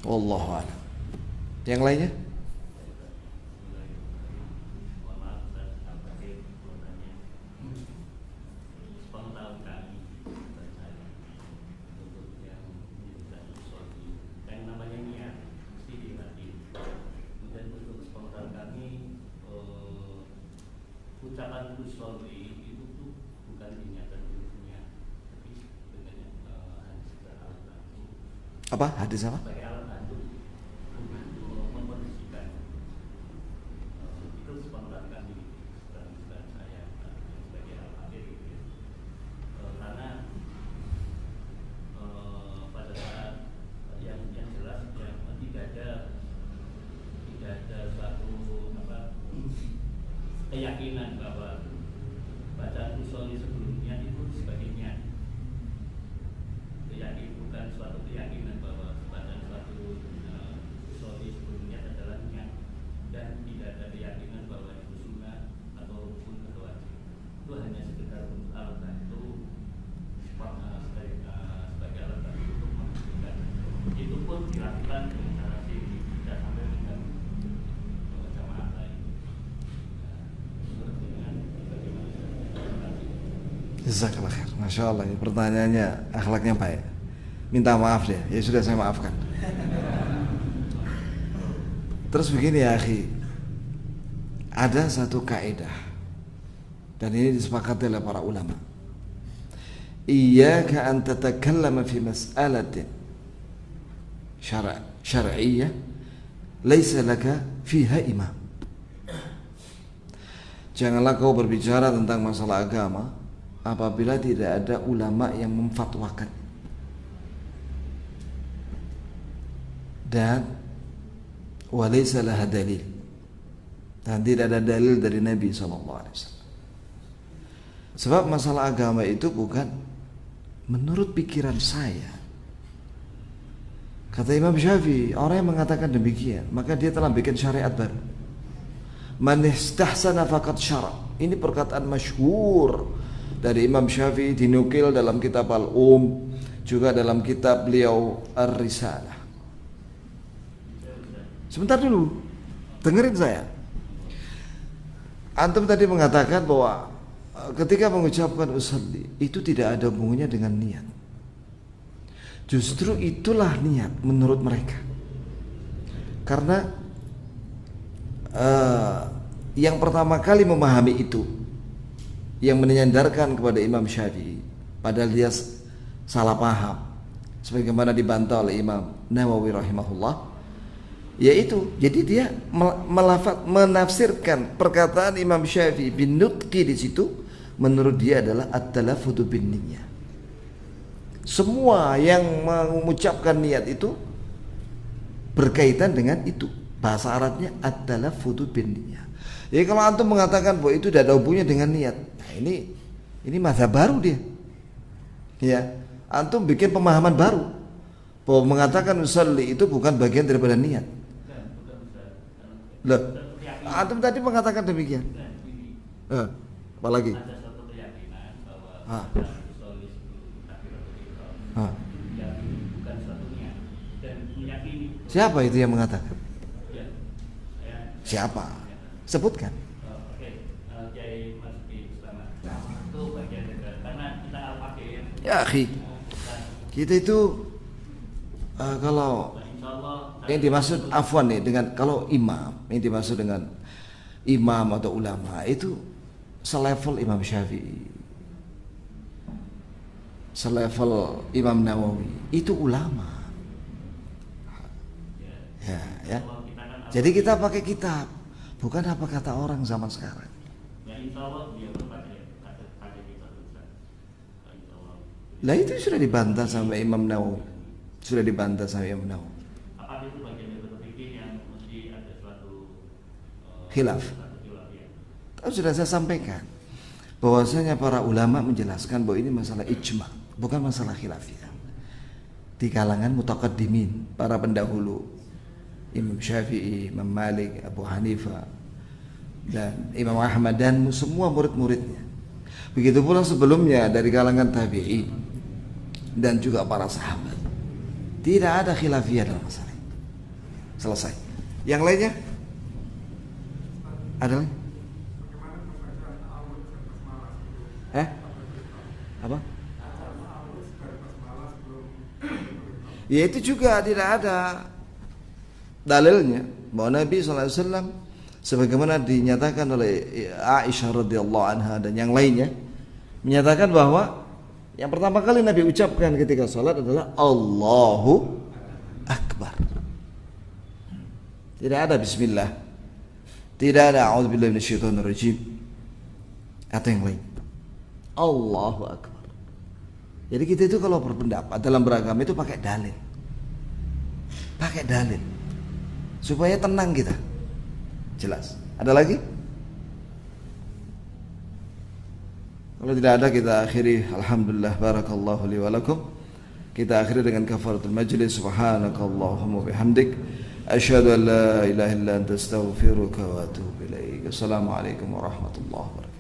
Wallahu a'lam. Yang lainnya? Ucapan usolli itu tuh bukan niatan dulunya, tapi sebenarnya hadis al-bantu. Apa? Hadis apa? Sebagai alat bantu untuk memposisikan. keyakinan bahwa bacaan usul sebelumnya itu sebagai niat. Bukan suatu keyakinan bahwa bacaan suatu usul sebelumnya adalah niat, dan tidak ada keyakinan bahwa itu sunnah atau rukun atau wajib. Itu hanya sekedar alat bantu sebagai alat bantu untuk menentukan. Itu pun dilakukan dengan cara sini, tidak sampai mengganggu jamaah lain. Menurut dengan bagaimana? Jazakallah khair. Masya Allah, ini pertanyaannya akhlaknya baik. Minta maaf deh, ya sudah saya maafkan. Terus begini ya akhi, ada satu kaidah dan ini disepakati oleh para ulama. Iyyaka an tatakallama fi mas'alatin syar'iyyah laisa laka fiha imam. Janganlah kau berbicara tentang masalah agama apabila tidak ada ulama yang memfatwakan. Dan walaysa laha dalil, dan tidak ada dalil dari Nabi SAW. Sebab masalah agama itu bukan menurut pikiran saya. Kata Imam Syafi'i, orang yang mengatakan demikian maka dia telah bikin syariat baru. Man istahsana faqad syara'. Ini perkataan masyhur dari Imam Syafi'i, dinukil dalam kitab Al-Um, juga dalam kitab beliau Ar-Risalah. Sebentar dulu, dengerin saya. Antum tadi mengatakan bahwa ketika mengucapkan usalli itu tidak ada hubungannya dengan niat. Justru itulah niat menurut mereka. Karena yang pertama kali memahami itu, yang menyandarkan kepada Imam Syafi'i, padahal dia salah paham, sebagaimana dibantah oleh Imam Nawawi rahimahullah. Yaitu, jadi dia menafsirkan perkataan Imam Syafi'i bin nutqi di situ, menurut dia adalah at-talaffudu bin niyyah. Semua yang mengucapkan niat itu berkaitan dengan itu. Bahasa Arabnya at-talaffudu bin niyyah. Jadi kalau antum mengatakan bahwa itu tidak ada hubungannya dengan niat, nah ini mazhab baru dia. Ya, antum bikin pemahaman baru bahwa mengatakan usalli itu bukan bagian daripada niat. Loh, antum tadi mengatakan demikian. Apalagi? Ada suatu keyakinan bahwa usul bukan suatu niat, dan meyakini. Siapa itu yang mengatakan? Ya, Siapa? Sebutkan. Oke, Kiai Masfi Selamat. Itu bagian dari, karena kita al-fakir. Ya akhi, kita itu kalau yang dimaksud afwan nih dengan kalau imam, yang dimaksud dengan imam atau ulama itu selevel Imam Syafi'i, selevel Imam Nawawi, itu ulama. Ya. Jadi kita pakai kitab, bukan apa kata orang zaman sekarang. Ya, insya Allah dia pakai kitab. Lah itu sudah dibantah sama Imam Nawawi. Sudah dibantah sama Imam Nawawi. Apa itu bagian dari berpikir yang mesti ada suatu Khilaf. Sudah saya sampaikan bahwasanya para ulama menjelaskan bahwa ini masalah ijma, bukan masalah khilafiyah. Di kalangan mutaqaddimin, para pendahulu, Imam Syafi'i, Imam Malik, Abu Hanifah, dan Imam Ahmad dan semua murid-muridnya. Begitu pula sebelumnya dari kalangan tabi'i dan juga para sahabat. Tidak ada khilafiyah dalam masalah ini. Selesai. Yang lainnya? Ada lagi? Apa? Ya itu juga tidak ada dalilnya bahwa Nabi SAW sebagaimana dinyatakan oleh Aisyah radhiyallahu anha dan yang lainnya menyatakan bahwa yang pertama kali Nabi ucapkan ketika sholat adalah Allahu Akbar. Tidak ada bismillah, tidak ada a'udzubillahi minasyaitonirrajim atau yang lain. Allahu Akbar. Jadi kita itu kalau berpendapat dalam beragama itu pakai dalil. Pakai dalil supaya tenang kita. Jelas. Ada lagi? Kalau tidak ada kita akhiri. Alhamdulillah, barakallahu li wa lakum. Kita akhiri dengan kafaratul majlis. Subhanakallahumma bihamdik, asyhadu an la ilaha illa anta astaghfiruka wa atubu ilaik. Assalamualaikum warahmatullahi wabarakatuh.